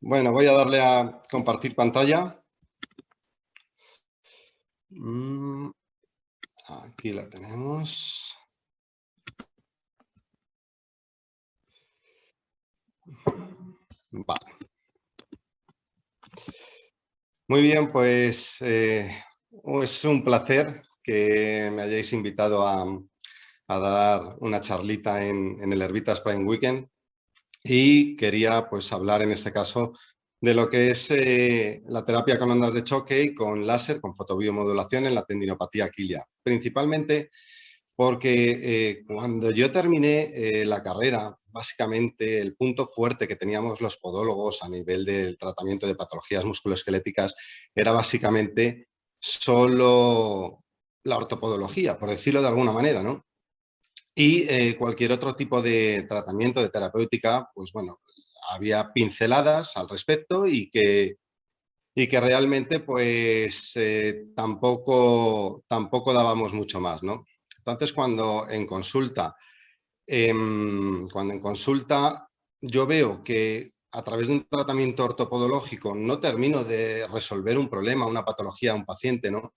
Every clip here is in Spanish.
Bueno, voy a darle a compartir pantalla. Aquí la tenemos. Vale. Muy bien, pues es un placer que me hayáis invitado a dar una charlita en el Herbitas Prime Weekend y quería pues hablar en este caso de lo que es la terapia con ondas de choque y con láser, con fotobiomodulación en la tendinopatía aquilia. Principalmente porque cuando yo terminé la carrera, básicamente el punto fuerte que teníamos los podólogos a nivel del tratamiento de patologías musculoesqueléticas era básicamente solo la ortopodología, por decirlo de alguna manera, ¿no? Y cualquier otro tipo de tratamiento, de terapéutica, pues bueno, había pinceladas al respecto y que realmente pues tampoco dábamos mucho más, ¿no? Entonces, cuando en consulta yo veo que a través de un tratamiento ortopodológico no termino de resolver un problema, una patología a un paciente, ¿no?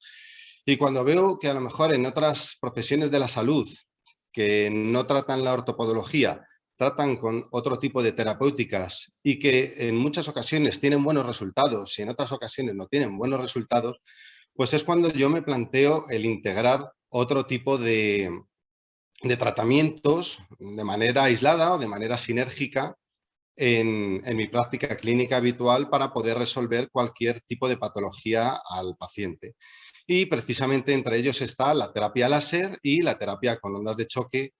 Y cuando veo que a lo mejor en otras profesiones de la salud que no tratan la ortopodología, tratan con otro tipo de terapéuticas y que en muchas ocasiones tienen buenos resultados y en otras ocasiones no tienen buenos resultados, pues es cuando yo me planteo el integrar otro tipo de tratamientos de manera aislada o de manera sinérgica en mi práctica clínica habitual para poder resolver cualquier tipo de patología al paciente. Y precisamente entre ellos está la terapia láser y la terapia con ondas de choque,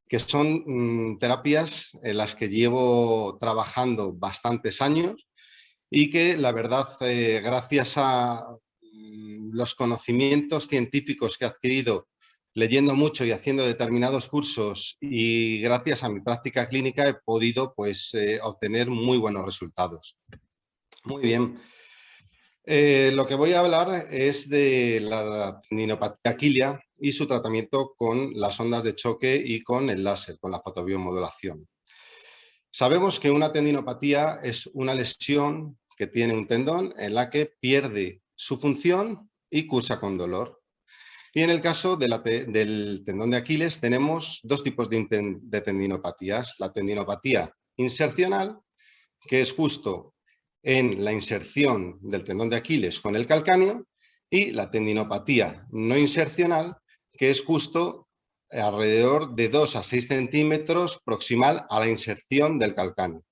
que son terapias en las que llevo trabajando bastantes años y que la verdad, gracias a los conocimientos científicos que he adquirido leyendo mucho y haciendo determinados cursos y gracias a mi práctica clínica he podido pues obtener muy buenos resultados. Muy bien. Lo que voy a hablar es de la tendinopatía aquilia y su tratamiento con las ondas de choque y con el láser, con la fotobiomodulación. Sabemos que una tendinopatía es una lesión que tiene un tendón en la que pierde su función y cursa con dolor. Y en el caso del tendón de Aquiles tenemos dos tipos de tendinopatías. La tendinopatía insercional, que es justo en la inserción del tendón de Aquiles con el calcáneo, y la tendinopatía no insercional, que es justo alrededor de 2 a 6 centímetros proximal a la inserción del calcáneo.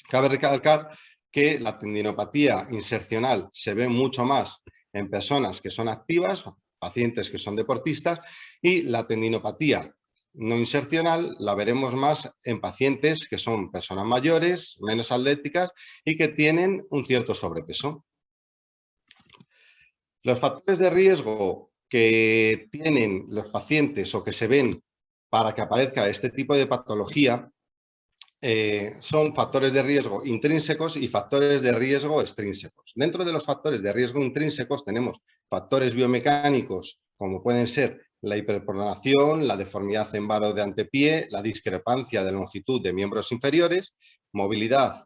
Cabe recalcar que la tendinopatía insercional se ve mucho más en personas que son activas, pacientes que son deportistas, y la tendinopatía no insercional la veremos más en pacientes que son personas mayores, menos atléticas y que tienen un cierto sobrepeso. Los factores de riesgo que tienen los pacientes o que se ven para que aparezca este tipo de patología son factores de riesgo intrínsecos y factores de riesgo extrínsecos. Dentro de los factores de riesgo intrínsecos tenemos factores biomecánicos como pueden ser la hiperpronación, la deformidad en varo de antepié, la discrepancia de longitud de miembros inferiores, movilidad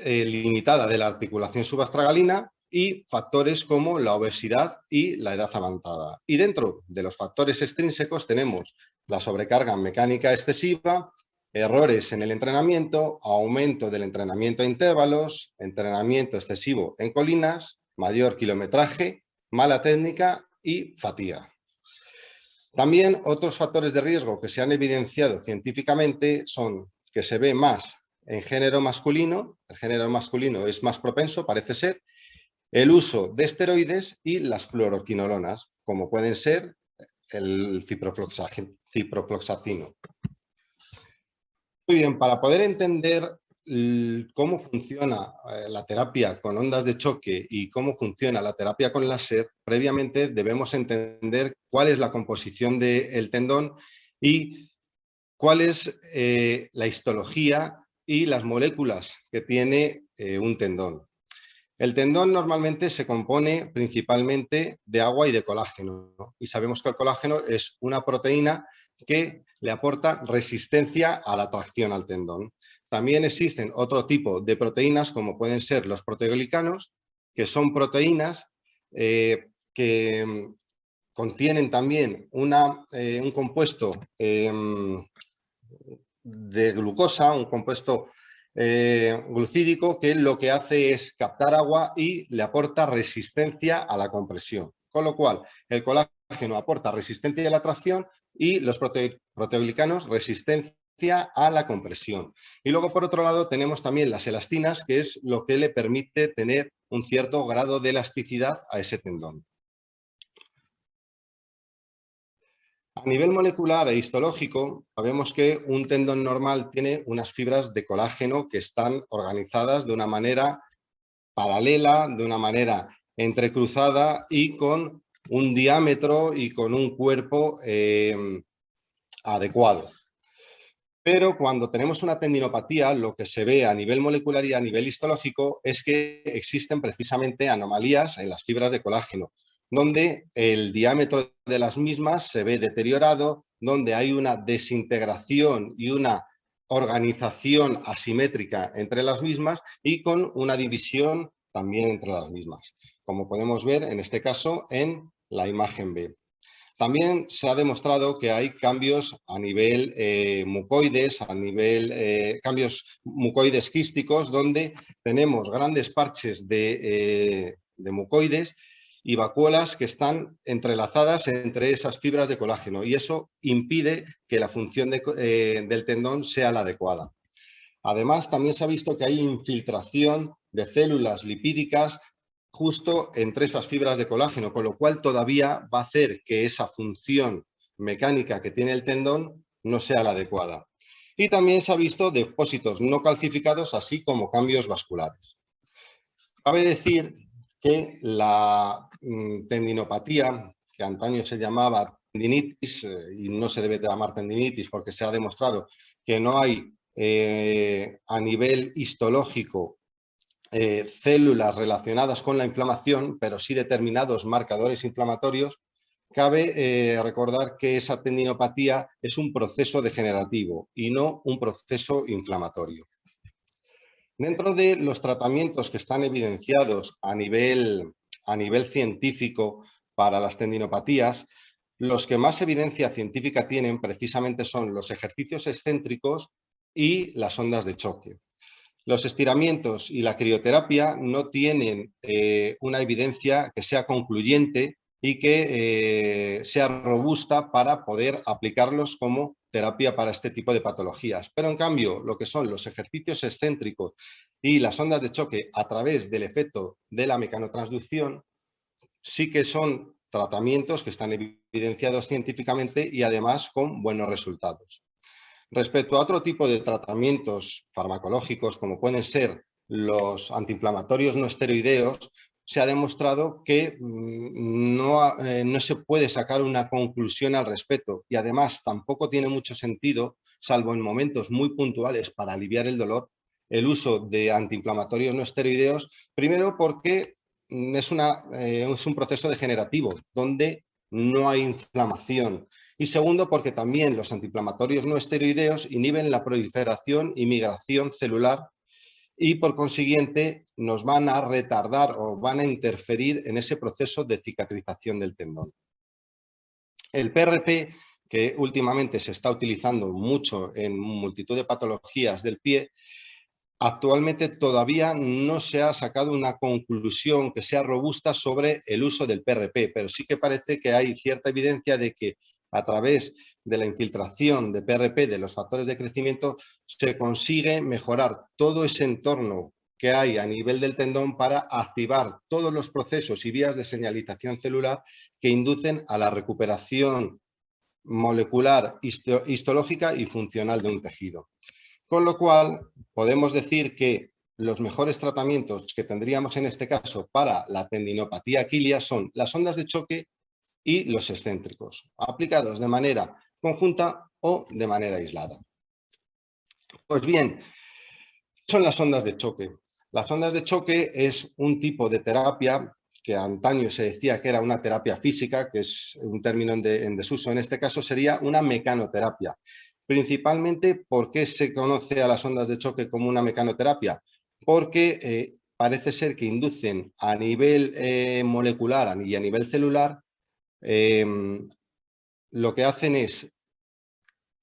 limitada de la articulación subastragalina y factores como la obesidad y la edad avanzada. Y dentro de los factores extrínsecos tenemos la sobrecarga mecánica excesiva, errores en el entrenamiento, aumento del entrenamiento a intervalos, entrenamiento excesivo en colinas, mayor kilometraje, mala técnica y fatiga. También otros factores de riesgo que se han evidenciado científicamente son que se ve más en género masculino, el género masculino es más propenso, parece ser, el uso de esteroides y las fluoroquinolonas, como pueden ser el ciprofloxacino. Muy bien, para poder entender cómo funciona la terapia con ondas de choque y cómo funciona la terapia con láser, previamente debemos entender cuál es la composición del tendón y cuál es la histología y las moléculas que tiene un tendón. El tendón normalmente se compone principalmente de agua y de colágeno, ¿no? Y sabemos que el colágeno es una proteína que le aporta resistencia a la tracción al tendón. También existen otro tipo de proteínas, como pueden ser los proteoglicanos, que son proteínas que contienen también un compuesto de glucosa, un compuesto glucídico, que lo que hace es captar agua y le aporta resistencia a la compresión. Con lo cual, el colágeno aporta resistencia a la tracción y los proteoglicanos resistencia a la compresión. Y luego, por otro lado, tenemos también las elastinas, que es lo que le permite tener un cierto grado de elasticidad a ese tendón. A nivel molecular e histológico, sabemos que un tendón normal tiene unas fibras de colágeno que están organizadas de una manera paralela, de una manera entrecruzada y con un diámetro y con un cuerpo adecuado. Pero cuando tenemos una tendinopatía, lo que se ve a nivel molecular y a nivel histológico es que existen precisamente anomalías en las fibras de colágeno, donde el diámetro de las mismas se ve deteriorado, donde hay una desintegración y una organización asimétrica entre las mismas y con una división también entre las mismas, como podemos ver en este caso en la imagen B. También se ha demostrado que hay cambios a nivel mucoides, cambios mucoides quísticos, donde tenemos grandes parches de mucoides y vacuolas que están entrelazadas entre esas fibras de colágeno, y eso impide que la función del tendón sea la adecuada. Además, también se ha visto que hay infiltración de células lipídicas justo entre esas fibras de colágeno, con lo cual todavía va a hacer que esa función mecánica que tiene el tendón no sea la adecuada. Y también se ha visto depósitos no calcificados, así como cambios vasculares. Cabe decir que la tendinopatía, que antaño se llamaba tendinitis, y no se debe llamar tendinitis porque se ha demostrado que no hay a nivel histológico células relacionadas con la inflamación, pero sí determinados marcadores inflamatorios. Cabe recordar que esa tendinopatía es un proceso degenerativo y no un proceso inflamatorio. Dentro de los tratamientos que están evidenciados a nivel científico para las tendinopatías, los que más evidencia científica tienen precisamente son los ejercicios excéntricos y las ondas de choque. Los estiramientos y la crioterapia no tienen una evidencia que sea concluyente y que sea robusta para poder aplicarlos como terapia para este tipo de patologías. Pero en cambio, lo que son los ejercicios excéntricos y las ondas de choque a través del efecto de la mecanotransducción sí que son tratamientos que están evidenciados científicamente y además con buenos resultados. Respecto a otro tipo de tratamientos farmacológicos, como pueden ser los antiinflamatorios no esteroideos, se ha demostrado que no se puede sacar una conclusión al respecto, y además tampoco tiene mucho sentido, salvo en momentos muy puntuales para aliviar el dolor, el uso de antiinflamatorios no esteroideos, primero porque es un proceso degenerativo, donde no hay inflamación. Y segundo, porque también los antiinflamatorios no esteroideos inhiben la proliferación y migración celular y por consiguiente nos van a retardar o van a interferir en ese proceso de cicatrización del tendón. El PRP, que últimamente se está utilizando mucho en multitud de patologías del pie, actualmente todavía no se ha sacado una conclusión que sea robusta sobre el uso del PRP, pero sí que parece que hay cierta evidencia de que a través de la infiltración de PRP de los factores de crecimiento se consigue mejorar todo ese entorno que hay a nivel del tendón para activar todos los procesos y vías de señalización celular que inducen a la recuperación molecular, histológica y funcional de un tejido. Con lo cual, podemos decir que los mejores tratamientos que tendríamos en este caso para la tendinopatía aquilia son las ondas de choque y los excéntricos, aplicados de manera conjunta o de manera aislada. Pues bien, ¿qué son las ondas de choque? Las ondas de choque es un tipo de terapia que antaño se decía que era una terapia física, que es un término en desuso. En este caso sería una mecanoterapia. Principalmente, ¿por qué se conoce a las ondas de choque como una mecanoterapia? Porque parece ser que inducen a nivel molecular y a nivel celular, lo que hacen es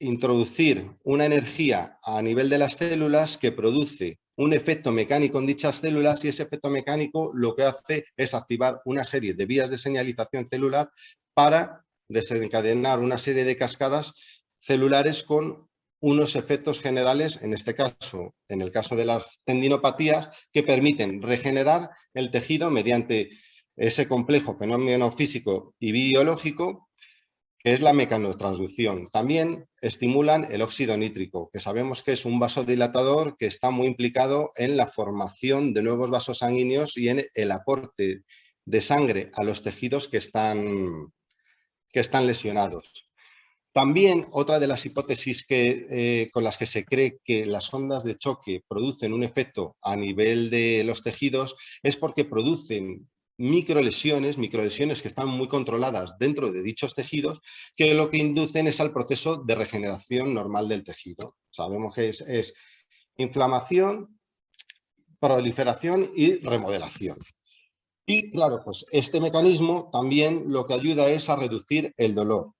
introducir una energía a nivel de las células que produce un efecto mecánico en dichas células, y ese efecto mecánico lo que hace es activar una serie de vías de señalización celular para desencadenar una serie de cascadas celulares con unos efectos generales, en este caso, en el caso de las tendinopatías, que permiten regenerar el tejido mediante ese complejo fenómeno físico y biológico que es la mecanotransducción. También estimulan el óxido nítrico, que sabemos que es un vasodilatador que está muy implicado en la formación de nuevos vasos sanguíneos y en el aporte de sangre a los tejidos que están lesionados. También otra de las hipótesis con las que se cree que las ondas de choque producen un efecto a nivel de los tejidos es porque producen microlesiones que están muy controladas dentro de dichos tejidos, que lo que inducen es al proceso de regeneración normal del tejido. Sabemos que es inflamación, proliferación y remodelación. Y claro, pues este mecanismo también lo que ayuda es a reducir el dolor,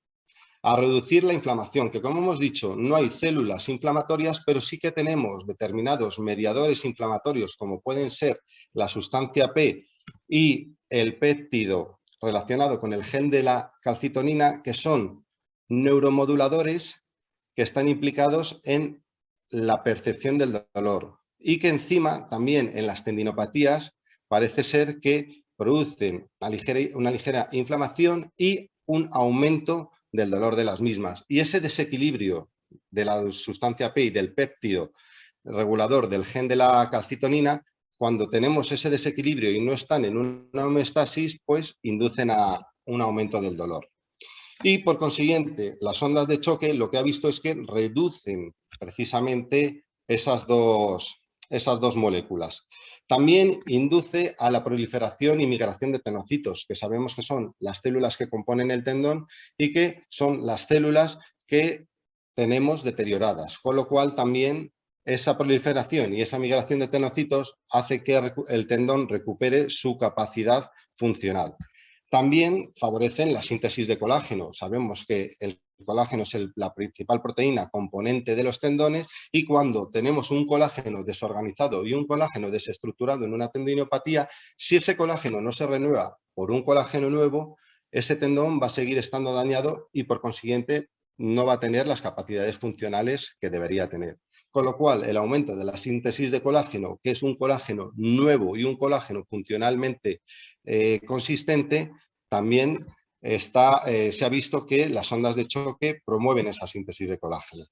a reducir la inflamación, que como hemos dicho, no hay células inflamatorias, pero sí que tenemos determinados mediadores inflamatorios, como pueden ser la sustancia P y el péptido relacionado con el gen de la calcitonina, que son neuromoduladores que están implicados en la percepción del dolor y que encima también en las tendinopatías parece ser que producen una ligera inflamación y un aumento del dolor de las mismas. Y ese desequilibrio de la sustancia P y del péptido regulador del gen de la calcitonina, cuando tenemos ese desequilibrio y no están en una homeostasis, pues inducen a un aumento del dolor. Y por consiguiente, las ondas de choque lo que ha visto es que reducen precisamente esas dos moléculas. También induce a la proliferación y migración de tenocitos, que sabemos que son las células que componen el tendón y que son las células que tenemos deterioradas, con lo cual también esa proliferación y esa migración de tenocitos hace que el tendón recupere su capacidad funcional. También favorecen la síntesis de colágeno. Sabemos que el colágeno es la principal proteína componente de los tendones, y cuando tenemos un colágeno desorganizado y un colágeno desestructurado en una tendinopatía, si ese colágeno no se renueva por un colágeno nuevo, ese tendón va a seguir estando dañado y por consiguiente no va a tener las capacidades funcionales que debería tener. Con lo cual, el aumento de la síntesis de colágeno, que es un colágeno nuevo y un colágeno funcionalmente consistente, también se ha visto que las ondas de choque promueven esa síntesis de colágeno.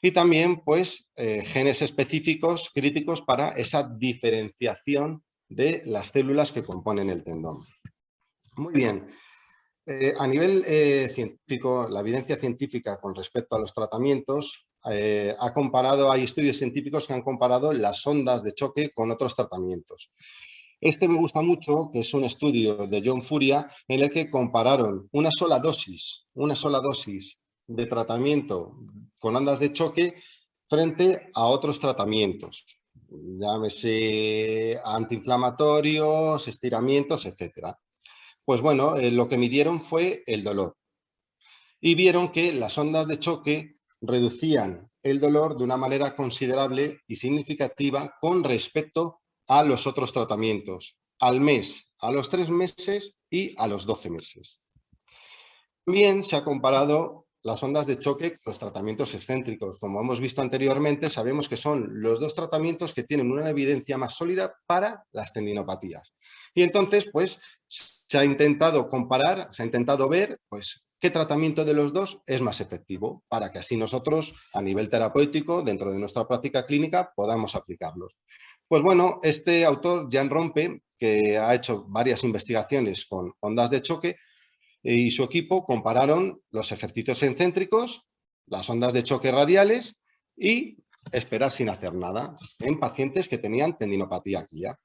Y también, pues, genes específicos críticos para esa diferenciación de las células que componen el tendón. Muy bien. A nivel científico, la evidencia científica con respecto a los tratamientos hay estudios científicos que han comparado las ondas de choque con otros tratamientos. Este me gusta mucho, que es un estudio de John Furia, en el que compararon una sola dosis de tratamiento con ondas de choque frente a otros tratamientos, llámese antiinflamatorios, estiramientos, etcétera. Pues bueno, lo que midieron fue el dolor y vieron que las ondas de choque reducían el dolor de una manera considerable y significativa con respecto a los otros tratamientos, al mes, a los 3 meses y a los 12 meses. También se ha comparado las ondas de choque con los tratamientos excéntricos. Como hemos visto anteriormente, sabemos que son los dos tratamientos que tienen una evidencia más sólida para las tendinopatías. Y entonces, pues, se ha intentado comparar, se ha intentado ver, pues, qué tratamiento de los dos es más efectivo, para que así nosotros, a nivel terapéutico, dentro de nuestra práctica clínica, podamos aplicarlos. Pues bueno, este autor, Jan Rompe, que ha hecho varias investigaciones con ondas de choque, y su equipo compararon los ejercicios excéntricos, las ondas de choque radiales y esperar sin hacer nada en pacientes que tenían tendinopatía quilla.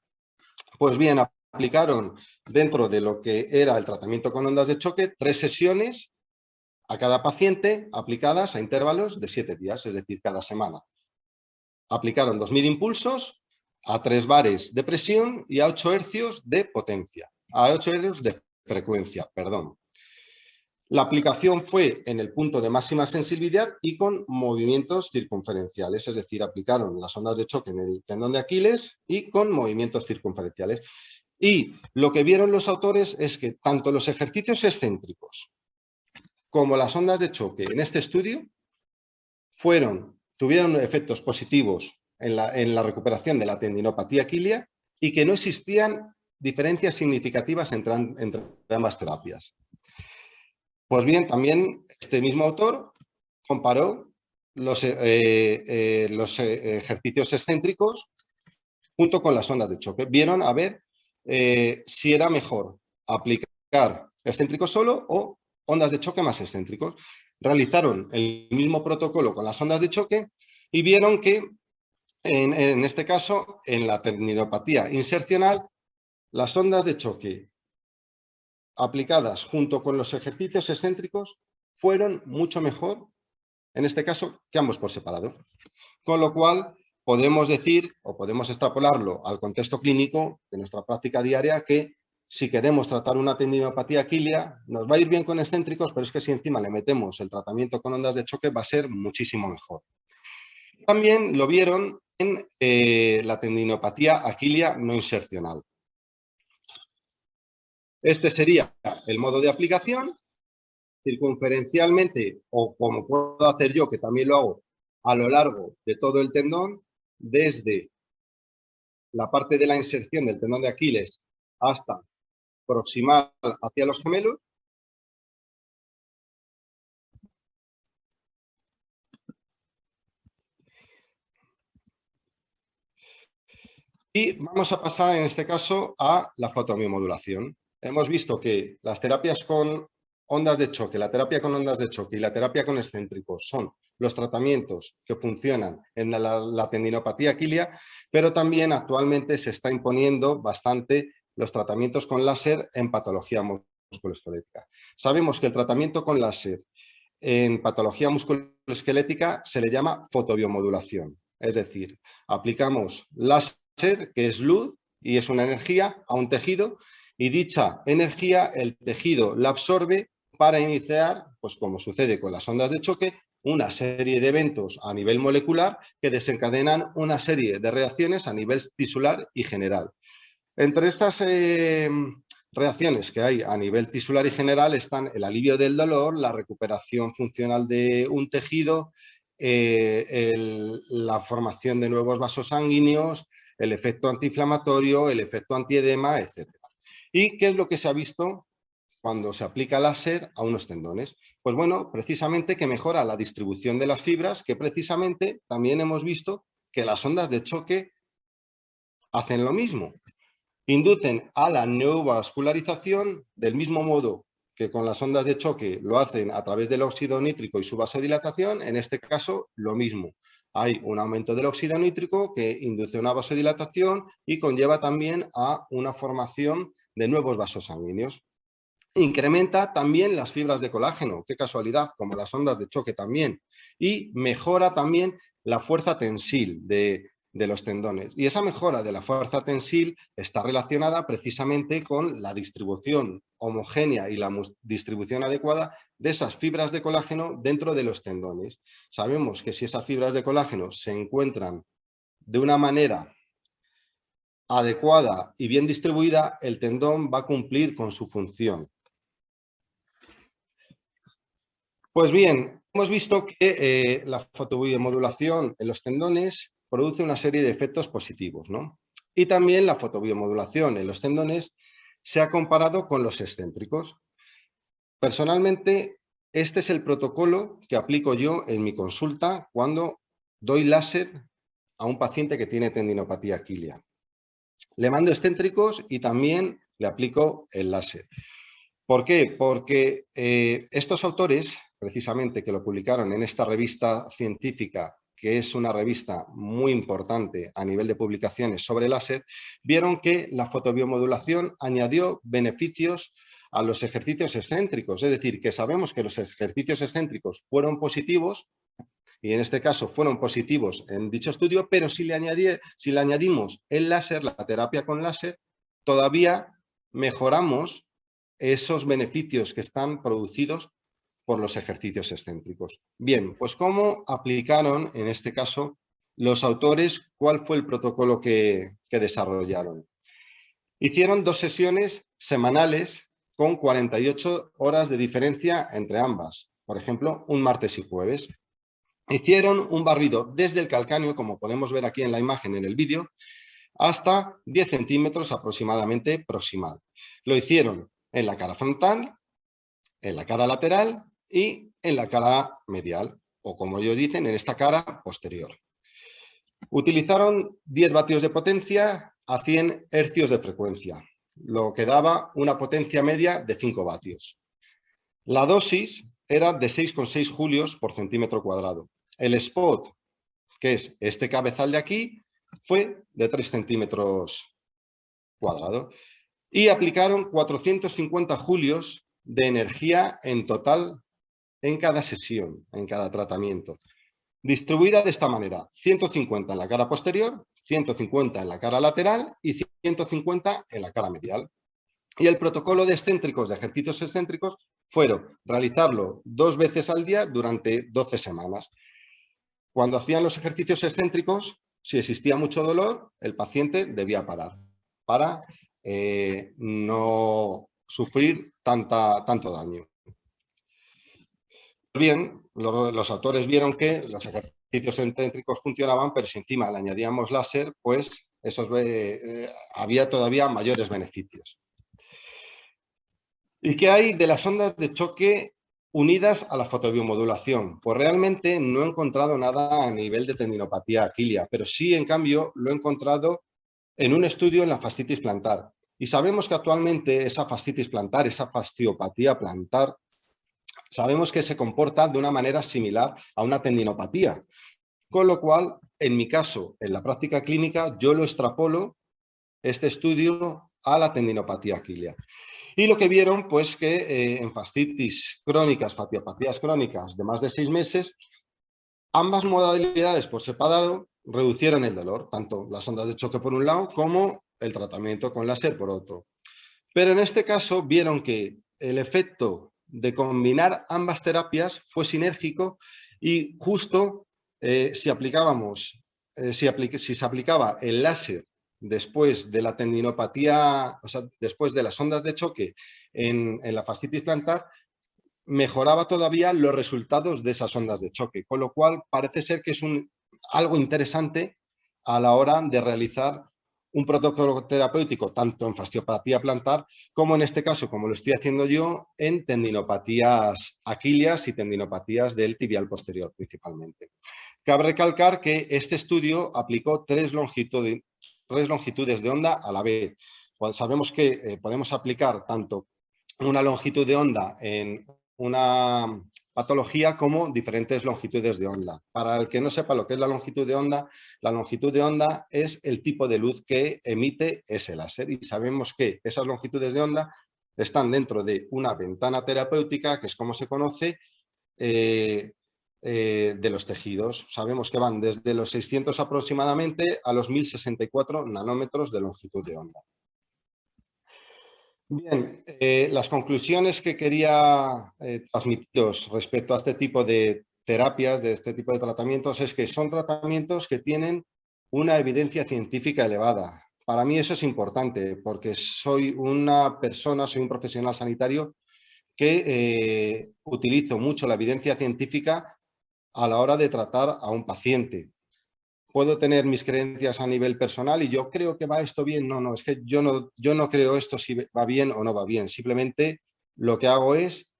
Pues bien, aplicaron dentro de lo que era el tratamiento con ondas de choque 3 sesiones a cada paciente aplicadas a intervalos de 7 días, es decir, cada semana. Aplicaron 2000 impulsos a 3 bares de presión y a 8 hercios de potencia, a 8 hercios de frecuencia, perdón. La aplicación fue en el punto de máxima sensibilidad y con movimientos circunferenciales, es decir, aplicaron las ondas de choque en el tendón de Aquiles y con movimientos circunferenciales. Y lo que vieron los autores es que tanto los ejercicios excéntricos como las ondas de choque en este estudio tuvieron efectos positivos en la recuperación de la tendinopatía aquilia y que no existían diferencias significativas entre ambas terapias. Pues bien, también este mismo autor comparó los ejercicios excéntricos junto con las ondas de choque. Vieron a ver si era mejor aplicar excéntricos solo o ondas de choque más excéntricos. Realizaron el mismo protocolo con las ondas de choque y vieron que en este caso, en la tendinopatía insercional, las ondas de choque aplicadas junto con los ejercicios excéntricos fueron mucho mejor, en este caso, que ambos por separado. Con lo cual, podemos decir o podemos extrapolarlo al contexto clínico de nuestra práctica diaria que si queremos tratar una tendinopatía aquilia, nos va a ir bien con excéntricos, pero es que si encima le metemos el tratamiento con ondas de choque va a ser muchísimo mejor. También lo vieron en la tendinopatía aquilia no insercional. Este sería el modo de aplicación, circunferencialmente, o como puedo hacer yo, que también lo hago, a lo largo de todo el tendón, desde la parte de la inserción del tendón de Aquiles hasta proximal hacia los gemelos. Y vamos a pasar en este caso a la fotomiomodulación. Hemos visto que las terapias con ondas de choque, la terapia con ondas de choque y la terapia con excéntricos son los tratamientos que funcionan en la tendinopatía aquilia, pero también actualmente se está imponiendo bastante los tratamientos con láser en patología musculoesquelética. Sabemos que el tratamiento con láser en patología musculoesquelética se le llama fotobiomodulación, es decir, aplicamos láser, que es luz y es una energía, a un tejido y dicha energía el tejido la absorbe para iniciar, pues como sucede con las ondas de choque, una serie de eventos a nivel molecular que desencadenan una serie de reacciones a nivel tisular y general. Entre estas reacciones que hay a nivel tisular y general están el alivio del dolor, la recuperación funcional de un tejido, la formación de nuevos vasos sanguíneos, el efecto antiinflamatorio, el efecto antiedema, etc. ¿Y qué es lo que se ha visto cuando se aplica láser a unos tendones? Pues bueno, precisamente que mejora la distribución de las fibras, que precisamente también hemos visto que las ondas de choque hacen lo mismo. Inducen a la neovascularización del mismo modo que con las ondas de choque lo hacen a través del óxido nítrico y su vasodilatación, en este caso lo mismo. Hay un aumento del óxido nítrico que induce una vasodilatación y conlleva también a una formación de nuevos vasos sanguíneos. Incrementa también las fibras de colágeno, qué casualidad, como las ondas de choque también. Y mejora también la fuerza tensil de los tendones. Y esa mejora de la fuerza tensil está relacionada precisamente con la distribución homogénea y la distribución adecuada de esas fibras de colágeno dentro de los tendones. Sabemos que si esas fibras de colágeno se encuentran de una manera adecuada y bien distribuida, el tendón va a cumplir con su función. Pues bien, hemos visto que la fotobiomodulación en los tendones produce una serie de efectos positivos, ¿no? Y también la fotobiomodulación en los tendones se ha comparado con los excéntricos. Personalmente, este es el protocolo que aplico yo en mi consulta cuando doy láser a un paciente que tiene tendinopatía aquilia. Le mando excéntricos y también le aplico el láser. ¿Por qué? Porque estos autores, precisamente que lo publicaron en esta revista científica, que es una revista muy importante a nivel de publicaciones sobre láser, vieron que la fotobiomodulación añadió beneficios a los ejercicios excéntricos. Es decir, que sabemos que los ejercicios excéntricos fueron positivos, y en este caso fueron positivos en dicho estudio, pero si le añadimos el láser, la terapia con láser, todavía mejoramos esos beneficios que están producidos por los ejercicios excéntricos. Bien, pues ¿cómo aplicaron en este caso los autores? ¿Cuál fue el protocolo que desarrollaron? Hicieron 2 sesiones semanales con 48 horas de diferencia entre ambas. Por ejemplo, un martes y jueves. Hicieron un barrido desde el calcáneo, como podemos ver aquí en la imagen en el vídeo, hasta 10 centímetros aproximadamente proximal. Lo hicieron en la cara frontal, en la cara lateral y en la cara medial, o como ellos dicen, en esta cara posterior. Utilizaron 10 vatios de potencia a 100 hercios de frecuencia, lo que daba una potencia media de 5 vatios. La dosis era de 6,6 julios por centímetro cuadrado. El spot, que es este cabezal de aquí, fue de 3 centímetros cuadrados. Y aplicaron 450 julios de energía en total en cada sesión, en cada tratamiento. Distribuida de esta manera: 150 en la cara posterior, 150 en la cara lateral y 150 en la cara medial. Y el protocolo de excéntricos, de ejercicios excéntricos, fueron realizarlo 2 veces al día durante 12 semanas. Cuando hacían los ejercicios excéntricos, si existía mucho dolor, el paciente debía parar para no sufrir tanto daño. Bien, los autores vieron que los ejercicios excéntricos funcionaban, pero si encima le añadíamos láser, pues había todavía mayores beneficios. ¿Y qué hay de las ondas de choque unidas a la fotobiomodulación? Pues realmente no he encontrado nada a nivel de tendinopatía aquilia, pero sí, en cambio, lo he encontrado en un estudio en la fascitis plantar. Y sabemos que actualmente esa fascitis plantar, esa fasciopatía plantar, sabemos que se comporta de una manera similar a una tendinopatía. Con lo cual, en mi caso, en la práctica clínica, yo lo extrapolo este estudio a la tendinopatía aquilia. Y lo que vieron, pues que en fascitis crónicas, fasciopatías crónicas de más de 6 meses, ambas modalidades por separado reducieron el dolor, tanto las ondas de choque por un lado como el tratamiento con láser por otro. Pero en este caso vieron que el efecto de combinar ambas terapias fue sinérgico y justo si se aplicaba el láser después de la tendinopatía, o sea, después de las ondas de choque en la fascitis plantar, mejoraba todavía los resultados de esas ondas de choque, con lo cual parece ser que es algo interesante a la hora de realizar un protocolo terapéutico tanto en fasciopatía plantar como en este caso, como lo estoy haciendo yo, en tendinopatías aquilias y tendinopatías del tibial posterior principalmente. Cabe recalcar que este estudio aplicó 3 longitudes de onda a la vez. Sabemos que podemos aplicar tanto una longitud de onda en una patología como diferentes longitudes de onda. Para el que no sepa lo que es la longitud de onda es el tipo de luz que emite ese láser y sabemos que esas longitudes de onda están dentro de una ventana terapéutica, que es como se conoce, de los tejidos. Sabemos que van desde los 600 aproximadamente a los 1064 nanómetros de longitud de onda. Bien, las conclusiones que quería transmitiros respecto a este tipo de terapias, de este tipo de tratamientos, es que son tratamientos que tienen una evidencia científica elevada. Para mí eso es importante porque soy una persona, soy un profesional sanitario que utilizo mucho la evidencia científica a la hora de tratar a un paciente. Puedo tener mis creencias a nivel personal y yo creo que va esto bien. No, es que yo no creo esto si va bien o no va bien. Simplemente lo que hago es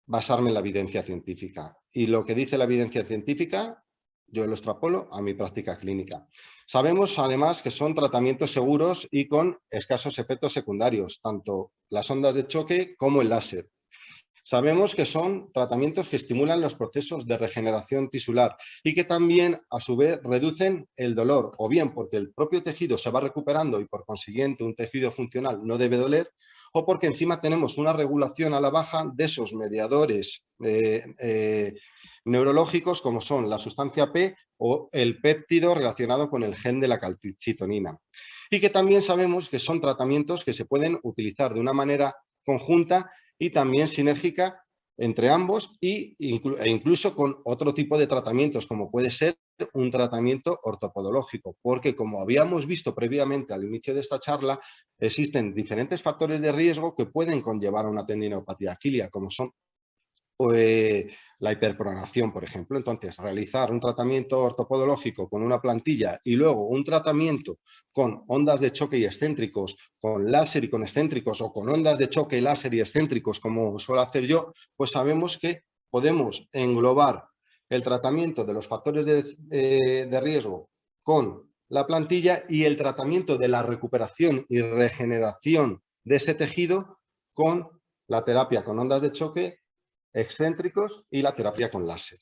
basarme en la evidencia científica. Y lo que dice la evidencia científica, yo lo extrapolo a mi práctica clínica. Sabemos además que son tratamientos seguros y con escasos efectos secundarios, tanto las ondas de choque como el láser. Sabemos que son tratamientos que estimulan los procesos de regeneración tisular y que también, a su vez, reducen el dolor, o bien porque el propio tejido se va recuperando y por consiguiente un tejido funcional no debe doler, o porque encima tenemos una regulación a la baja de esos mediadores neurológicos como son la sustancia P o el péptido relacionado con el gen de la calcitonina. Y que también sabemos que son tratamientos que se pueden utilizar de una manera conjunta y también sinérgica entre ambos e incluso con otro tipo de tratamientos, como puede ser un tratamiento ortopodológico, porque como habíamos visto previamente al inicio de esta charla, existen diferentes factores de riesgo que pueden conllevar a una tendinopatía aquilia, como son la hiperpronación, por ejemplo. Entonces, realizar un tratamiento ortopodológico con una plantilla y luego un tratamiento con ondas de choque y excéntricos, con láser y con excéntricos, o con ondas de choque, láser y excéntricos, como suelo hacer yo, pues sabemos que podemos englobar el tratamiento de los factores de riesgo con la plantilla y el tratamiento de la recuperación y regeneración de ese tejido con la terapia con ondas de choque, excéntricos y la terapia con láser.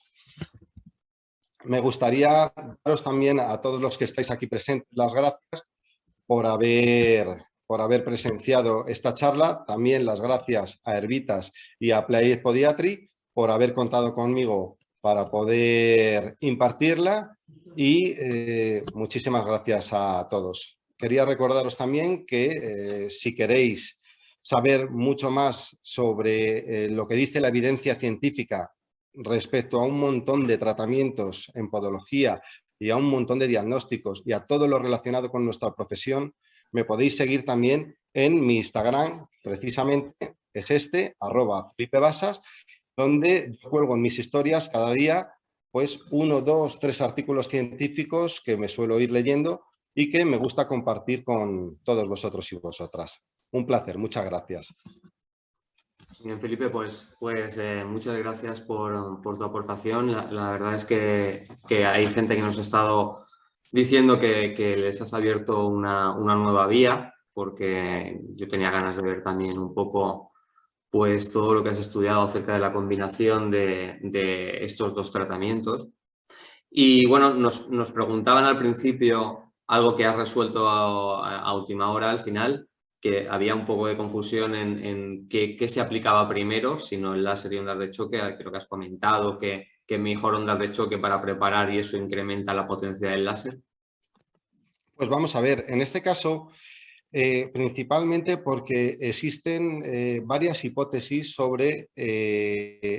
Me gustaría daros también a todos los que estáis aquí presentes las gracias por haber presenciado esta charla. También las gracias a Herbitas y a Play Podiatry por haber contado conmigo para poder impartirla y muchísimas gracias a todos. Quería recordaros también que si queréis saber mucho más sobre lo que dice la evidencia científica respecto a un montón de tratamientos en podología y a un montón de diagnósticos y a todo lo relacionado con nuestra profesión, me podéis seguir también en mi Instagram, precisamente es este, @FelipeBasas, donde yo cuelgo en mis historias cada día pues 1, 2, 3 artículos científicos que me suelo ir leyendo y que me gusta compartir con todos vosotros y vosotras. Un placer, muchas gracias. Bien, Felipe, muchas gracias por tu aportación. La verdad es que hay gente que nos ha estado diciendo que les has abierto una nueva vía, porque yo tenía ganas de ver también un poco pues, todo lo que has estudiado acerca de la combinación de estos dos tratamientos. Y bueno, nos preguntaban al principio algo que has resuelto a última hora, al final, que había un poco de confusión en qué se aplicaba primero, si no el láser y ondas de choque. Creo que has comentado que mejor ondas de choque para preparar y eso incrementa la potencia del láser. Pues vamos a ver, en este caso, principalmente porque existen varias hipótesis sobre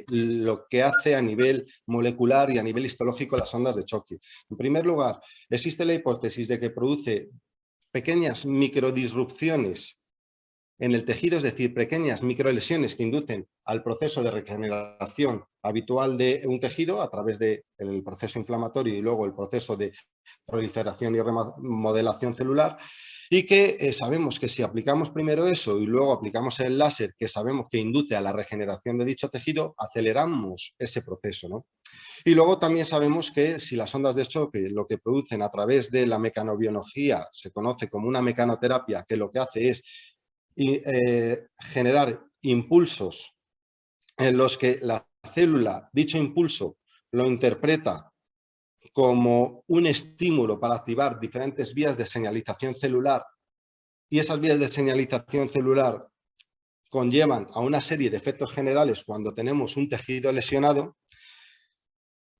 lo que hace a nivel molecular y a nivel histológico las ondas de choque. En primer lugar, existe la hipótesis de que produce pequeñas microdisrupciones en el tejido, es decir, pequeñas microlesiones que inducen al proceso de regeneración habitual de un tejido a través del proceso inflamatorio y luego el proceso de proliferación y remodelación celular, y que sabemos que si aplicamos primero eso y luego aplicamos el láser, que sabemos que induce a la regeneración de dicho tejido, aceleramos ese proceso, ¿no? Y luego también sabemos que si las ondas de choque lo que producen a través de la mecanobiología se conoce como una mecanoterapia, que lo que hace es generar impulsos en los que la célula, dicho impulso, lo interpreta como un estímulo para activar diferentes vías de señalización celular, y esas vías de señalización celular conllevan a una serie de efectos generales cuando tenemos un tejido lesionado.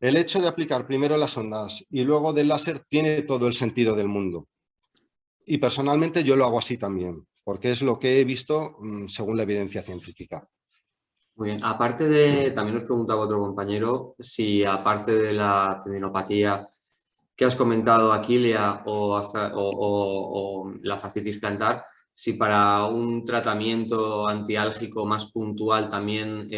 El hecho de aplicar primero las ondas y luego del láser tiene todo el sentido del mundo. Y personalmente yo lo hago así también, porque es lo que he visto según la evidencia científica. Muy bien. También nos preguntaba otro compañero si aparte de la tendinopatía que has comentado, aquilia o la fascitis plantar, si para un tratamiento antiálgico más puntual también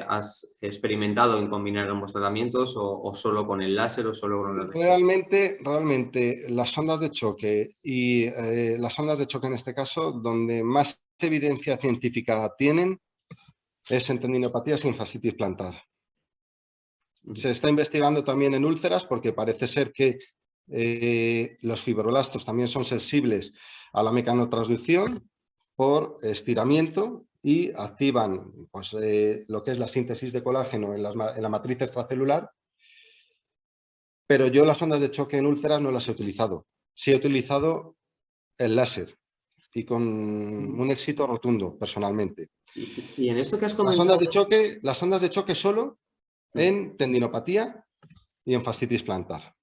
has experimentado en combinar ambos tratamientos o solo con el láser o solo con el láser. Realmente las ondas de choque y las ondas de choque en este caso, donde más evidencia científica tienen es en tendinopatías sin fascitis plantar. Se está investigando también en úlceras porque parece ser que los fibroblastos también son sensibles a la mecanotransducción por estiramiento y activan pues, lo que es la síntesis de colágeno en la matriz extracelular, pero yo las ondas de choque en úlceras no las he utilizado. Sí he utilizado el láser y con un éxito rotundo, personalmente. Y en esto que has Las comentado... ondas de choque solo en tendinopatía y en fascitis plantar.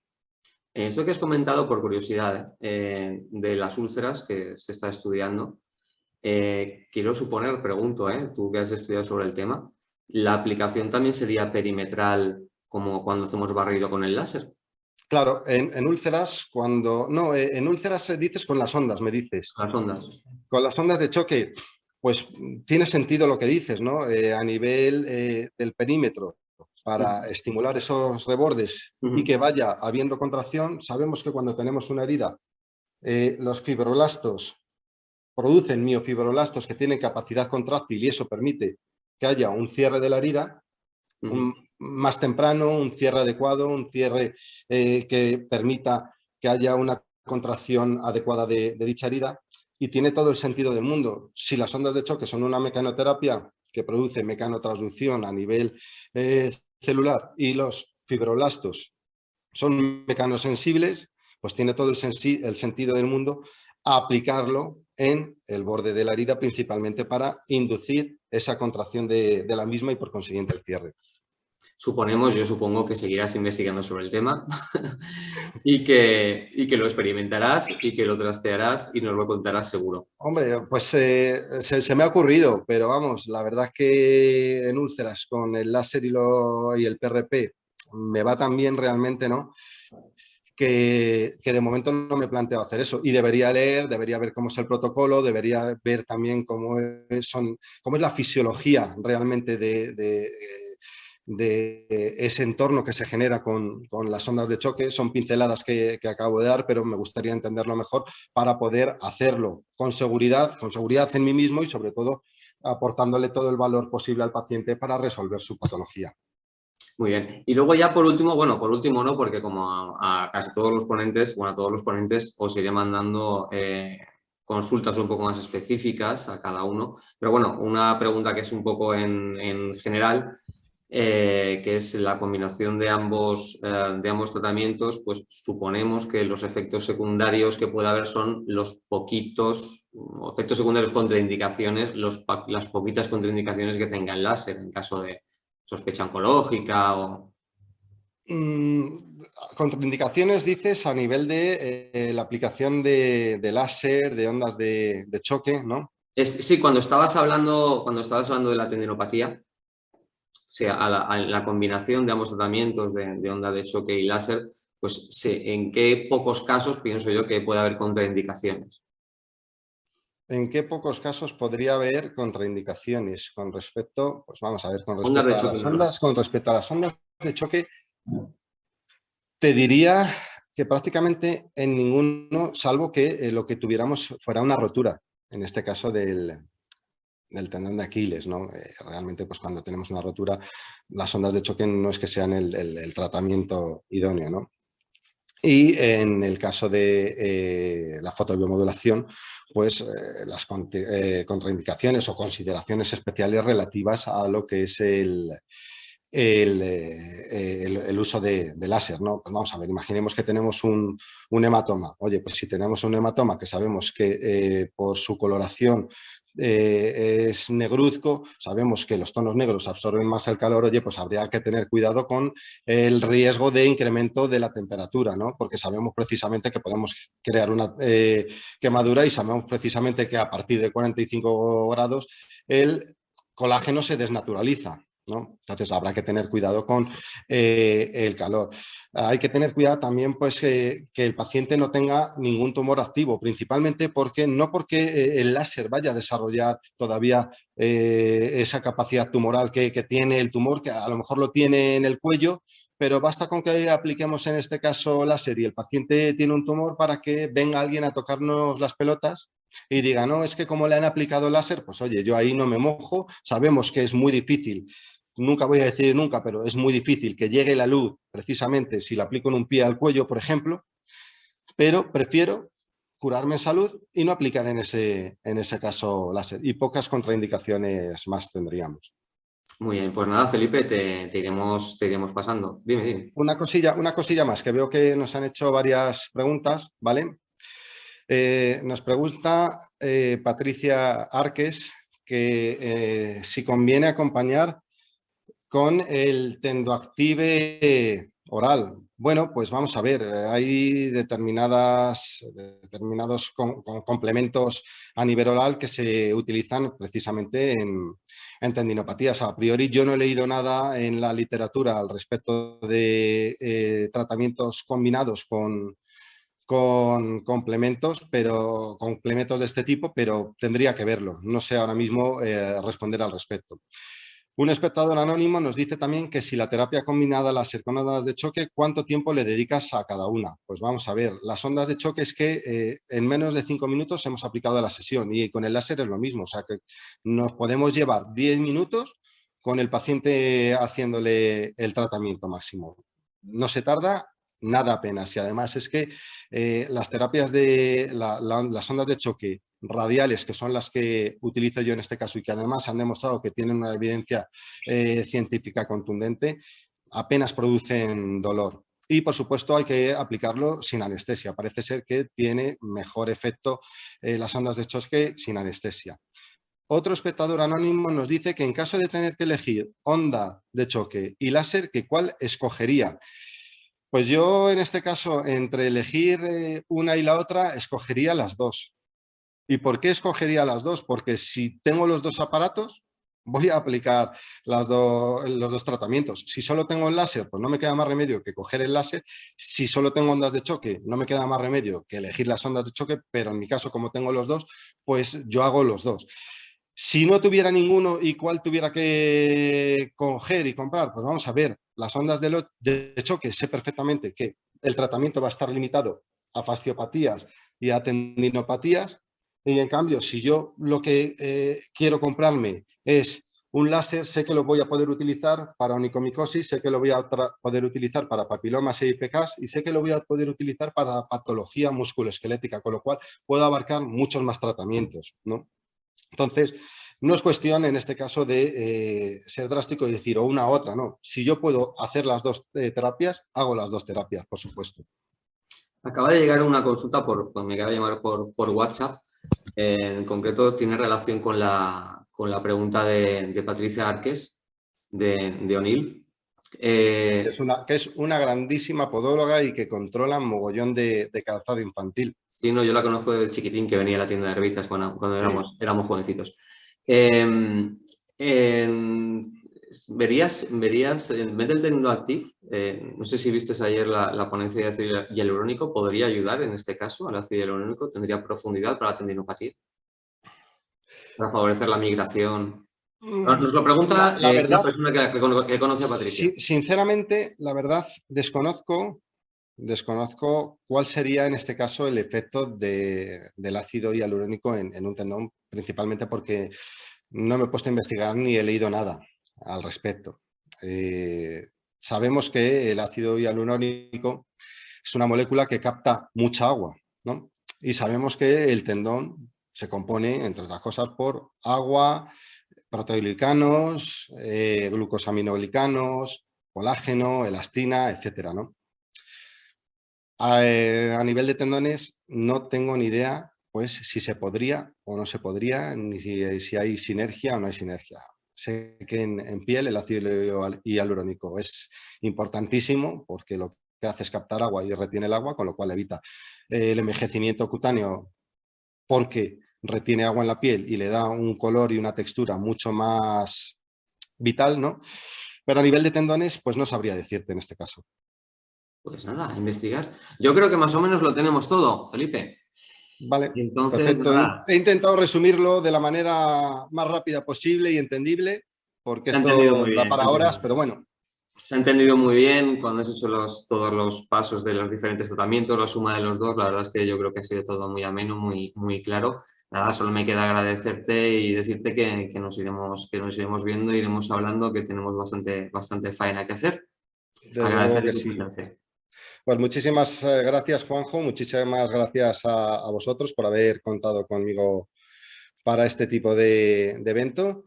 En eso que has comentado, por curiosidad, de las úlceras que se está estudiando, quiero suponer, pregunto, tú que has estudiado sobre el tema, ¿la aplicación también sería perimetral como cuando hacemos barrido con el láser? Claro, en úlceras, en úlceras dices con las ondas, me dices. Las ondas. Con las ondas de choque, pues tiene sentido lo que dices, ¿no? A nivel del perímetro, para estimular esos rebordes y que vaya habiendo contracción. Sabemos que cuando tenemos una herida, los fibroblastos producen miofibroblastos que tienen capacidad contráctil y eso permite que haya un cierre de la herida más temprano, un cierre adecuado, un cierre que permita que haya una contracción adecuada de dicha herida, y tiene todo el sentido del mundo. Si las ondas de choque son una mecanoterapia que produce mecanotransducción a nivel celular y los fibroblastos son mecanosensibles, pues tiene todo el sentido del mundo aplicarlo en el borde de la herida, principalmente para inducir esa contracción de la misma y por consiguiente el cierre. Yo supongo que seguirás investigando sobre el tema y que lo experimentarás y que lo trastearás y nos lo contarás seguro. Hombre, pues se me ha ocurrido, pero vamos, la verdad es que en úlceras con el láser y el PRP me va tan bien realmente, ¿no? Que de momento no me planteo hacer eso. Y debería leer, debería ver cómo es el protocolo, debería ver también cómo es la fisiología realmente de ese entorno que se genera con las ondas de choque. Son pinceladas que acabo de dar, pero me gustaría entenderlo mejor para poder hacerlo con seguridad en mí mismo y sobre todo aportándole todo el valor posible al paciente para resolver su patología. Muy bien. Y luego ya por último, bueno, por último no, porque como a casi todos los ponentes, bueno, a todos los ponentes os iré mandando consultas un poco más específicas a cada uno. Pero bueno, una pregunta que es un poco en general, que es la combinación de ambos tratamientos, pues suponemos que los efectos secundarios que puede haber son los poquitos, efectos secundarios contraindicaciones, las poquitas contraindicaciones que tenga el láser en caso de sospecha oncológica o... Contraindicaciones, dices, a nivel de la aplicación de láser, de ondas de choque, ¿no? Sí, cuando estabas hablando de la tendinopatía, o sea, a la combinación de ambos tratamientos de onda de choque y láser, pues en qué pocos casos pienso yo que puede haber contraindicaciones. ¿En qué pocos casos podría haber contraindicaciones con respecto, pues vamos a ver, Ondas de choque, con respecto a las ondas de choque? Te diría que prácticamente en ninguno, salvo que lo que tuviéramos fuera una rotura, en este caso del tendón de Aquiles, ¿no? Realmente, pues cuando tenemos una rotura, las ondas de choque no es que sean el tratamiento idóneo, ¿no? Y en el caso de la fotobiomodulación, pues las contraindicaciones o consideraciones especiales relativas a lo que es el uso de láser, ¿no? Pues vamos a ver, imaginemos que tenemos un hematoma. Oye, pues si tenemos un hematoma que sabemos que por su coloración es negruzco, sabemos que los tonos negros absorben más el calor, oye, pues habría que tener cuidado con el riesgo de incremento de la temperatura, ¿no? Porque sabemos precisamente que podemos crear una quemadura y sabemos precisamente que a partir de 45 grados el colágeno se desnaturaliza, ¿no? Entonces habrá que tener cuidado con el calor. Hay que tener cuidado también pues, que el paciente no tenga ningún tumor activo, principalmente porque no porque el láser vaya a desarrollar todavía esa capacidad tumoral que tiene el tumor, que a lo mejor lo tiene en el cuello, pero basta con que apliquemos en este caso láser y el paciente tiene un tumor para que venga alguien a tocarnos las pelotas y diga, no, es que como le han aplicado láser, pues oye, yo ahí no me mojo. Sabemos que es muy difícil, nunca voy a decir nunca, pero es muy difícil que llegue la luz precisamente si le aplico en un pie al cuello, por ejemplo, pero prefiero curarme en salud y no aplicar en ese caso láser, y pocas contraindicaciones más tendríamos. Muy bien, pues nada, Felipe, te iremos pasando. Dime. Una cosilla más, que veo que nos han hecho varias preguntas, ¿vale? Nos pregunta Patricia Arques que si conviene acompañar con el Tendoactive oral. Bueno, pues vamos a ver, hay determinados complementos a nivel oral que se utilizan precisamente en tendinopatías. A priori yo no he leído nada en la literatura al respecto de tratamientos combinados con complementos de este tipo, pero tendría que verlo. No sé ahora mismo responder al respecto. Un espectador anónimo nos dice también que si la terapia combinada láser con ondas de choque, ¿cuánto tiempo le dedicas a cada una? Pues vamos a ver, las ondas de choque es que en menos de 5 minutos hemos aplicado la sesión y con el láser es lo mismo, o sea que nos podemos llevar 10 minutos con el paciente haciéndole el tratamiento máximo. No se tarda nada apenas y además es que las terapias de las ondas de choque radiales, que son las que utilizo yo en este caso y que además han demostrado que tienen una evidencia científica contundente, apenas producen dolor. Y, por supuesto, hay que aplicarlo sin anestesia. Parece ser que tiene mejor efecto las ondas de choque sin anestesia. Otro espectador anónimo nos dice que en caso de tener que elegir onda de choque y láser, ¿que cuál escogería? Pues yo, en este caso, entre elegir una y la otra, escogería las dos. ¿Y por qué escogería las dos? Porque si tengo los dos aparatos, voy a aplicar los dos tratamientos. Si solo tengo el láser, pues no me queda más remedio que coger el láser. Si solo tengo ondas de choque, no me queda más remedio que elegir las ondas de choque, pero en mi caso, como tengo los dos, pues yo hago los dos. Si no tuviera ninguno y cuál tuviera que coger y comprar, pues vamos a ver, las ondas de choque, sé perfectamente que el tratamiento va a estar limitado a fasciopatías y a tendinopatías, y en cambio, si yo lo que quiero comprarme es un láser, sé que lo voy a poder utilizar para onicomicosis, sé que lo voy a poder utilizar para papilomas e IPKs y sé que lo voy a poder utilizar para patología musculoesquelética, con lo cual puedo abarcar muchos más tratamientos, ¿no? Entonces, no es cuestión en este caso de ser drástico y decir o una u otra, no. Si yo puedo hacer las dos terapias, hago las dos terapias, por supuesto. Acaba de llegar una consulta, me acaba de llamar por WhatsApp. En concreto, tiene relación con la pregunta de Patricia Arques, de O'Neill. Que es una grandísima podóloga y que controla un mogollón de calzado infantil. Sí, no, yo la conozco de chiquitín, que venía a la tienda de revistas cuando éramos jovencitos. Verías, en vez del Tendoactive, no sé si viste ayer la ponencia de ácido hialurónico, ¿podría ayudar en este caso al ácido hialurónico? ¿Tendría profundidad para la tendinopatía? Para favorecer la migración. Nos lo pregunta La verdad, una persona que conoce a Patricia. Sinceramente, la verdad, desconozco cuál sería en este caso el efecto del ácido hialurónico en un tendón, principalmente porque no me he puesto a investigar ni he leído nada al respecto. Sabemos que el ácido hialurónico es una molécula que capta mucha agua, ¿no? Y sabemos que el tendón se compone, entre otras cosas, por agua, proteoglicanos, glucosaminoglicanos, colágeno, elastina, etcétera, ¿no? A nivel de tendones no tengo ni idea, pues, si se podría o no se podría, ni si hay sinergia o no hay sinergia. Sé que en piel el ácido hialurónico es importantísimo porque lo que hace es captar agua y retiene el agua, con lo cual evita el envejecimiento cutáneo porque retiene agua en la piel y le da un color y una textura mucho más vital, ¿no? Pero a nivel de tendones, pues no sabría decirte en este caso. Pues nada, a investigar. Yo creo que más o menos lo tenemos todo, Felipe. Vale, Entonces, perfecto. nada. He intentado resumirlo de la manera más rápida posible y entendible, porque Se ha entendido muy esto da bien. para horas, pero bueno. Se ha entendido muy bien cuando has hecho todos los pasos de los diferentes tratamientos, la suma de los dos. La verdad es que yo creo que ha sido todo muy ameno, muy claro. Nada, solo me queda agradecerte y decirte que nos iremos viendo, iremos hablando, que tenemos bastante faena que hacer. Desde luego Agradecerte que tu sí. presencia. Pues muchísimas gracias, Juanjo. Muchísimas gracias a vosotros por haber contado conmigo para este tipo de evento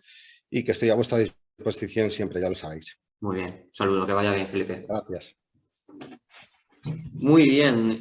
y que estoy a vuestra disposición siempre, ya lo sabéis. Muy bien. Un saludo, que vaya bien, Felipe. Gracias. Muy bien.